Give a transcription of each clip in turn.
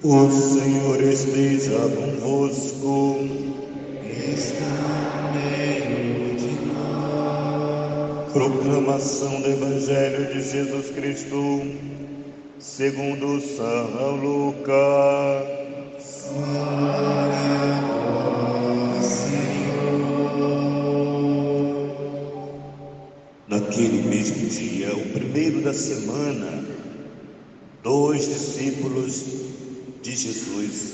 O Senhor esteja convosco. Está no meio de nós. Proclamação do Evangelho de Jesus Cristo, segundo São Lucas. Glória a vós, Senhor. Naquele mesmo dia, o primeiro da semana, 2 discípulos de Jesus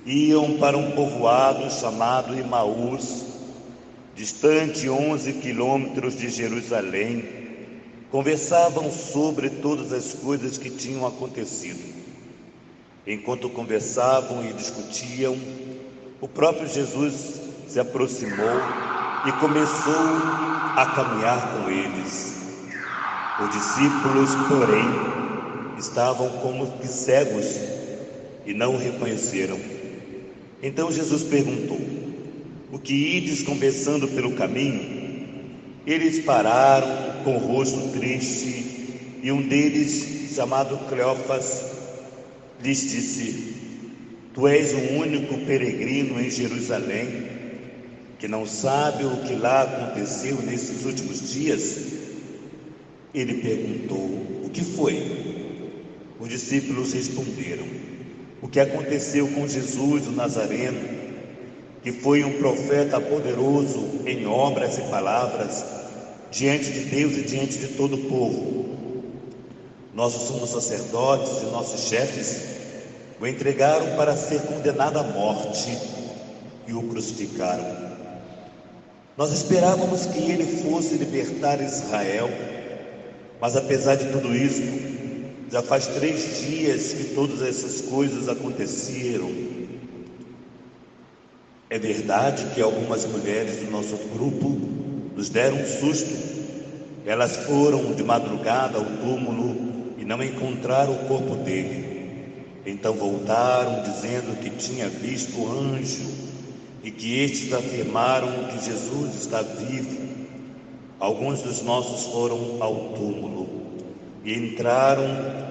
iam para um povoado chamado Emaús, distante 11 quilômetros de Jerusalém. Conversavam sobre todas as coisas que tinham acontecido. Enquanto conversavam e discutiam, o próprio Jesus se aproximou e começou a caminhar com eles. Os discípulos, porém, estavam como que cegos e não o reconheceram. Então Jesus perguntou: o que ides conversando pelo caminho? Eles pararam com o rosto triste, e um deles, chamado Cleófas, lhes disse: tu és o único peregrino em Jerusalém que não sabe o que lá aconteceu nesses últimos dias? Ele perguntou: o que foi? Os discípulos responderam: o que aconteceu com Jesus o Nazareno, que foi um profeta poderoso em obras e palavras diante de Deus e diante de todo o povo. Nossos sumos sacerdotes e nossos chefes o entregaram para ser condenado à morte e o crucificaram. Nós esperávamos que ele fosse libertar Israel, mas apesar de tudo isso, já faz 3 dias que todas essas coisas aconteceram. É verdade que algumas mulheres do nosso grupo nos deram um susto. Elas foram de madrugada ao túmulo e não encontraram o corpo dele. Então voltaram dizendo que tinha visto o anjo e que estes afirmaram que Jesus está vivo. Alguns dos nossos foram ao túmulo e entraram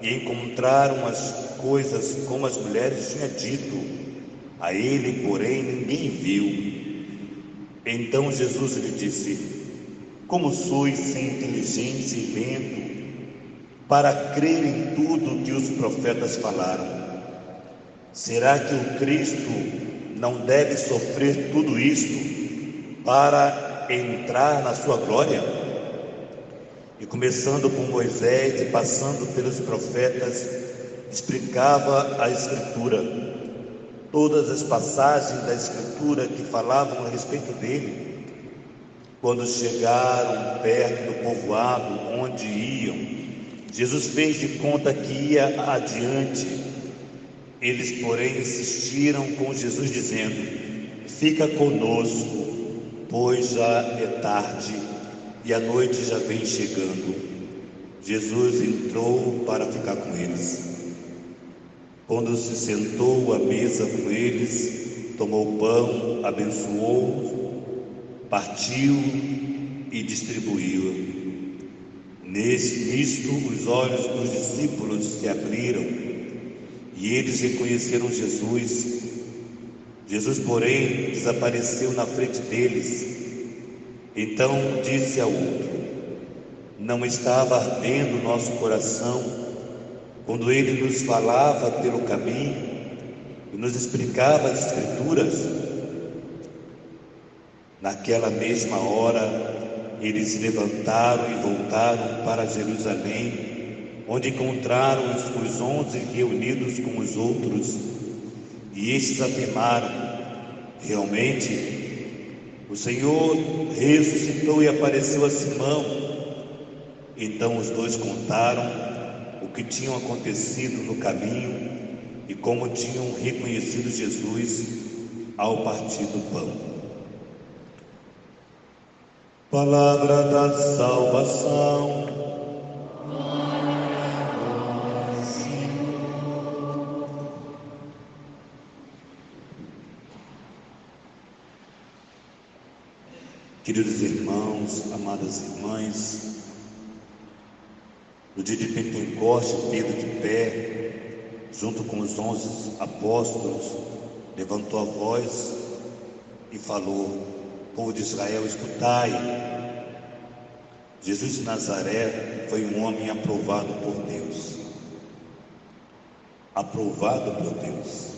e encontraram as coisas como as mulheres tinham dito. A ele, porém, ninguém viu. Então Jesus lhe disse: como sois sem inteligência e lento para crer em tudo que os profetas falaram? Será que o Cristo não deve sofrer tudo isto para entrar na sua glória? E começando por Moisés e passando pelos profetas, explicava a Escritura, todas as passagens da Escritura que falavam a respeito dele. Quando chegaram perto do povoado onde iam, Jesus fez de conta que ia adiante. Eles, porém, insistiram com Jesus, dizendo: fica conosco, pois já é tarde e a noite já vem chegando. Jesus entrou para ficar com eles. Quando se sentou à mesa com eles, tomou o pão, abençoou, partiu e distribuiu. Nisto os olhos dos discípulos se abriram e eles reconheceram Jesus. Jesus, porém, desapareceu na frente deles. Então disse ao outro: não estava ardendo o nosso coração quando ele nos falava pelo caminho e nos explicava as Escrituras? Naquela mesma hora eles se levantaram e voltaram para Jerusalém, onde encontraram os 11 reunidos com os outros, e estes afirmaram: realmente o Senhor ressuscitou e apareceu a Simão. Então os dois contaram o que tinha acontecido no caminho e como tinham reconhecido Jesus ao partir do pão. Palavra da salvação. Glória a vós, Senhor. Queridos irmãos, amadas irmãs, no dia de Pentecostes, Pedro de pé, junto com os 11 apóstolos, levantou a voz e falou: povo de Israel, escutai. Jesus de Nazaré foi um homem aprovado por Deus. Aprovado por Deus.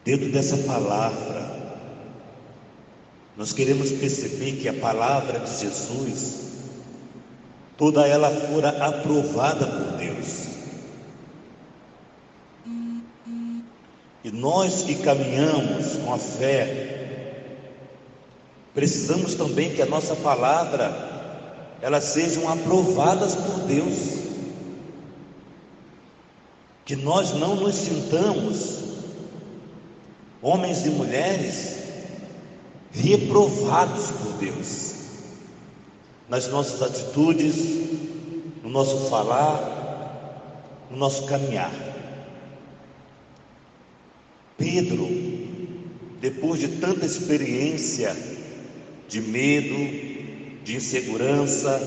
Dentro dessa palavra, nós queremos perceber que a palavra de Jesus, toda ela fora aprovada por Deus. E nós que caminhamos com a fé, precisamos também que a nossa palavra, elas sejam aprovadas por Deus. Que nós não nos sintamos, homens e mulheres, reprovados por Deus, nas nossas atitudes, no nosso falar, no nosso caminhar. Pedro, depois de tanta experiência de medo, de insegurança,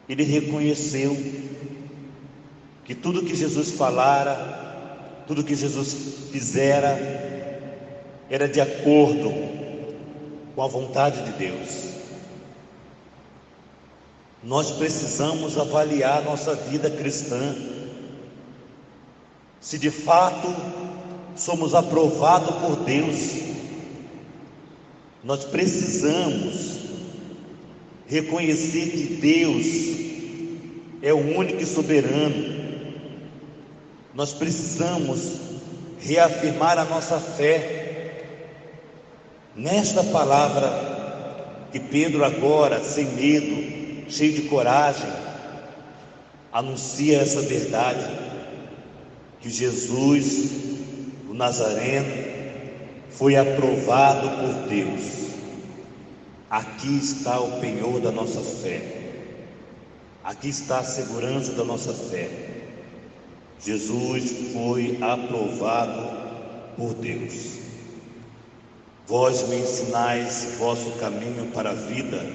ele reconheceu que tudo que Jesus falara, tudo que Jesus fizera, era de acordo com a vontade de Deus. Nós precisamos avaliar nossa vida cristã, se de fato somos aprovados por Deus. Nós precisamos reconhecer que Deus é o único e soberano. Nós precisamos reafirmar a nossa fé nesta palavra que Pedro agora, sem medo, cheio de coragem, anuncia essa verdade, que Jesus, o Nazareno, foi aprovado por Deus. Aqui está o penhor da nossa fé, aqui está a segurança da nossa fé. Jesus foi aprovado por Deus. Vós me ensinais vosso caminho para a vida,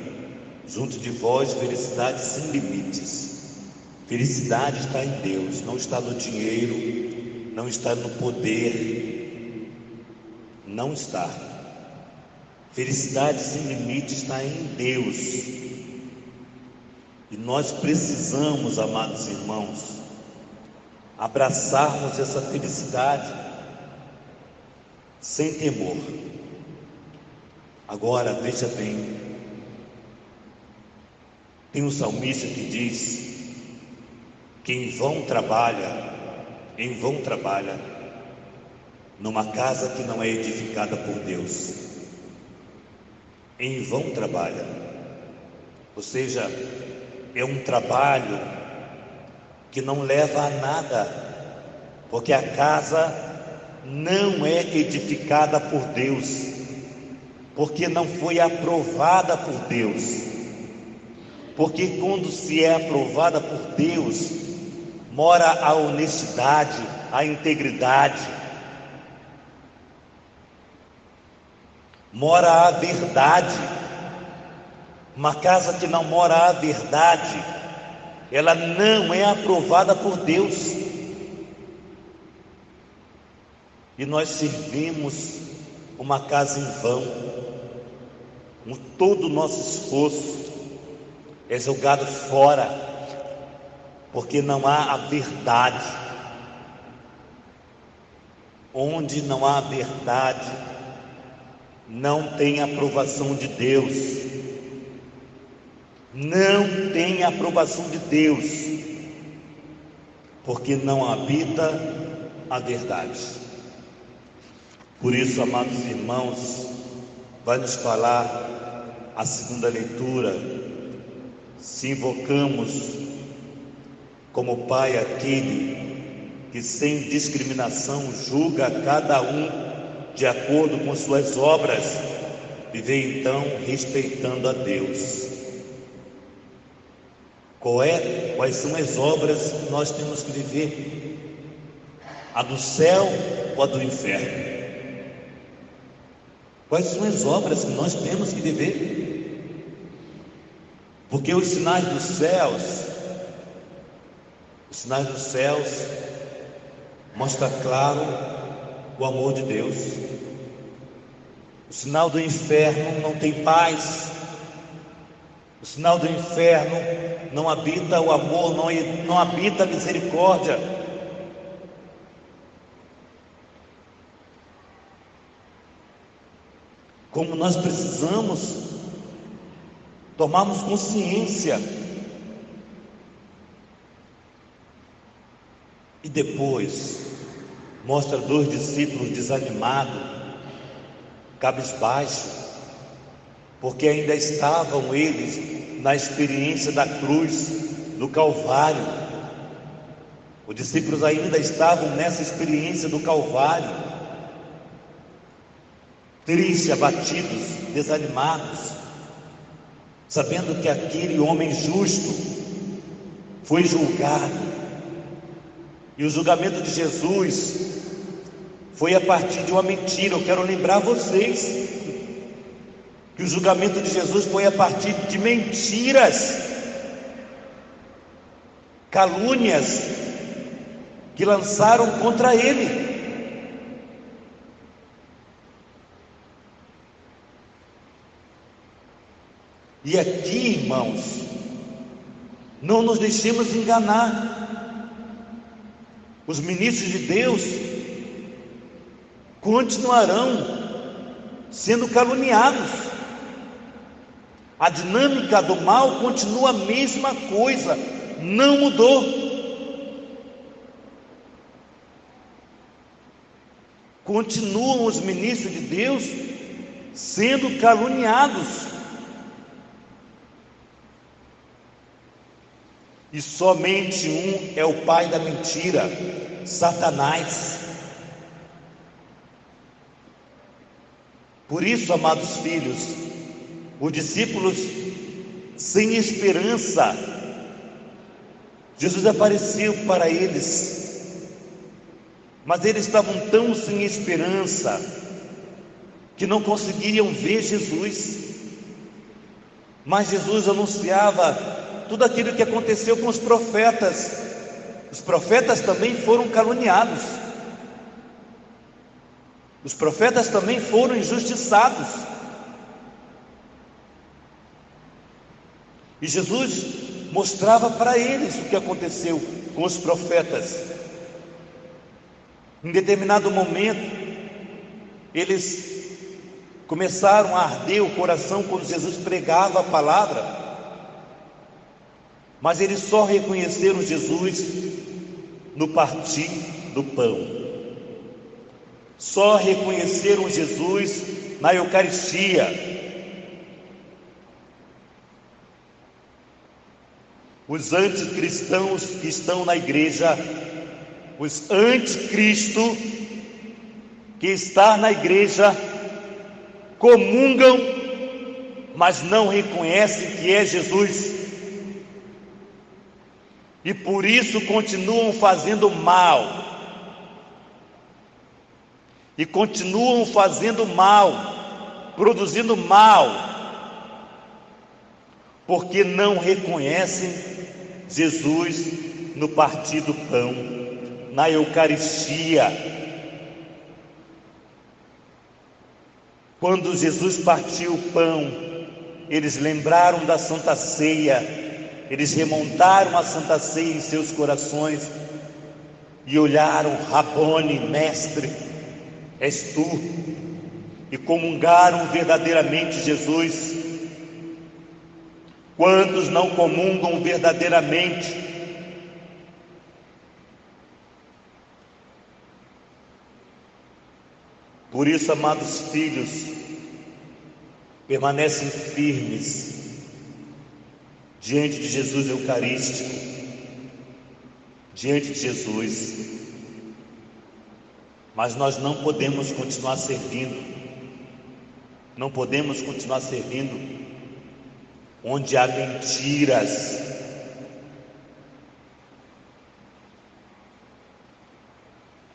junto de vós felicidade sem limites. Felicidade está em Deus, não está no dinheiro, não está no poder, não está. Felicidade sem limites está em Deus. E nós precisamos, amados irmãos, abraçarmos essa felicidade sem temor. Agora, veja bem, tem um salmista que diz que em vão trabalha numa casa que não é edificada por Deus. Em vão trabalha, ou seja, é um trabalho que não leva a nada, porque a casa não é edificada por Deus, porque não foi aprovada por Deus. Porque quando se é aprovada por Deus, mora a honestidade, a integridade, mora a verdade. Uma casa que não mora a verdade, ela não é aprovada por Deus. E nós servimos uma casa em vão. Todo o nosso esforço é jogado fora, porque não há a verdade. Onde não há verdade, não tem aprovação de Deus. Não tem aprovação de Deus, porque não habita a verdade. Por isso, amados irmãos, vai nos falar a segunda leitura. Se invocamos como Pai aquele que sem discriminação julga cada um de acordo com suas obras, viver então respeitando a Deus. Quais são as obras que nós temos que viver? A do céu ou a do inferno? Quais são as obras que nós temos que viver? Porque os sinais dos céus Os sinais dos céus mostram claro o amor de Deus. O sinal do inferno não tem paz. O sinal do inferno não habita o amor, não habita a misericórdia. Como nós precisamos tomarmos consciência. E depois mostra 2 discípulos desanimados, cabisbaixos, porque ainda estavam eles na experiência da cruz, do Calvário. Os discípulos ainda estavam nessa experiência do Calvário, tristes, abatidos, desanimados, sabendo que aquele homem justo foi julgado. E o julgamento de Jesus foi a partir de uma mentira. Eu quero lembrar vocês que o julgamento de Jesus foi a partir de mentiras, calúnias que lançaram contra ele. E aqui, irmãos, não nos deixemos enganar. Os ministros de Deus continuarão sendo caluniados. A dinâmica do mal continua a mesma coisa, não mudou. Continuam os ministros de Deus sendo caluniados. E somente um é o pai da mentira, Satanás. Por isso, amados filhos, os discípulos sem esperança, Jesus apareceu para eles, mas eles estavam tão sem esperança que não conseguiam ver Jesus. Mas Jesus anunciava tudo aquilo que aconteceu com os profetas. Os profetas também foram caluniados. Os profetas também foram injustiçados. E Jesus mostrava para eles o que aconteceu com os profetas. Em determinado momento, eles começaram a arder o coração quando Jesus pregava a palavra. Mas eles só reconheceram Jesus no partir do pão. Só reconheceram Jesus na Eucaristia. Os anticristãos que estão na igreja, os anticristo que estão na igreja, comungam, mas não reconhecem que é Jesus. E por isso continuam fazendo mal. E continuam fazendo mal, produzindo mal, porque não reconhecem Jesus no partir do pão, na Eucaristia. Quando Jesus partiu o pão, eles lembraram da Santa Ceia. Eles remontaram a Santa Ceia em seus corações e olharam: Rabone, mestre, és tu, e comungaram verdadeiramente Jesus. Quantos não comungam verdadeiramente? Por isso, amados filhos, permanecem firmes diante de Jesus Eucarístico, diante de Jesus. Mas nós não podemos continuar servindo, não podemos continuar servindo onde há mentiras.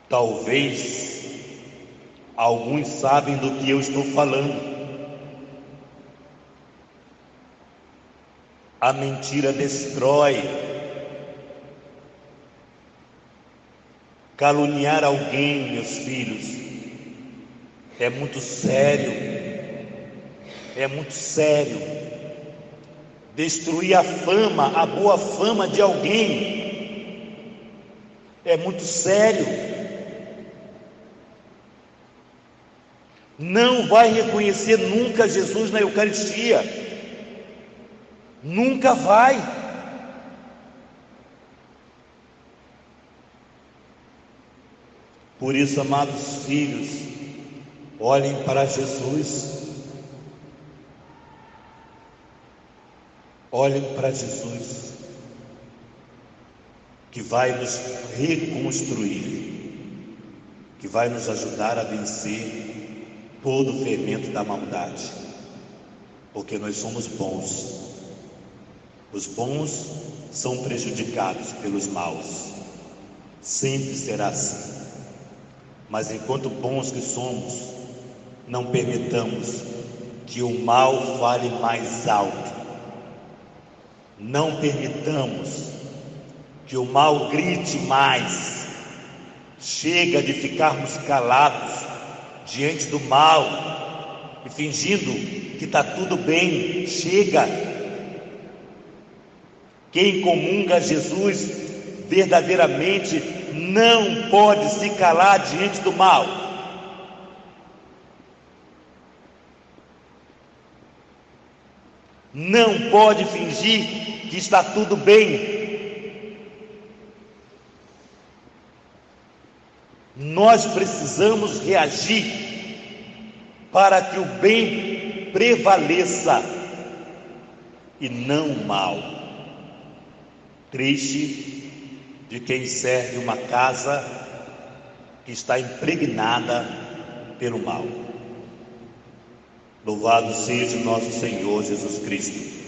Talvez alguns sabem do que eu estou falando. A mentira destrói. Caluniar alguém, meus filhos, é muito sério. É muito sério. Destruir a fama, a boa fama de alguém, é muito sério. Não vai reconhecer nunca Jesus na Eucaristia. Nunca vai. Por isso, amados filhos, olhem para Jesus. Olhem para Jesus, que vai nos reconstruir, que vai nos ajudar a vencer todo o fermento da maldade, porque nós somos bons. Os bons são prejudicados pelos maus, sempre será assim. Mas enquanto bons que somos, não permitamos que o mal fale mais alto. Não permitamos que o mal grite mais. Chega de ficarmos calados diante do mal e fingindo que está tudo bem. Chega. Quem comunga Jesus verdadeiramente não pode se calar diante do mal. Não pode fingir que está tudo bem. Nós precisamos reagir para que o bem prevaleça e não o mal. Triste de quem serve uma casa que está impregnada pelo mal. Louvado seja o nosso Senhor Jesus Cristo,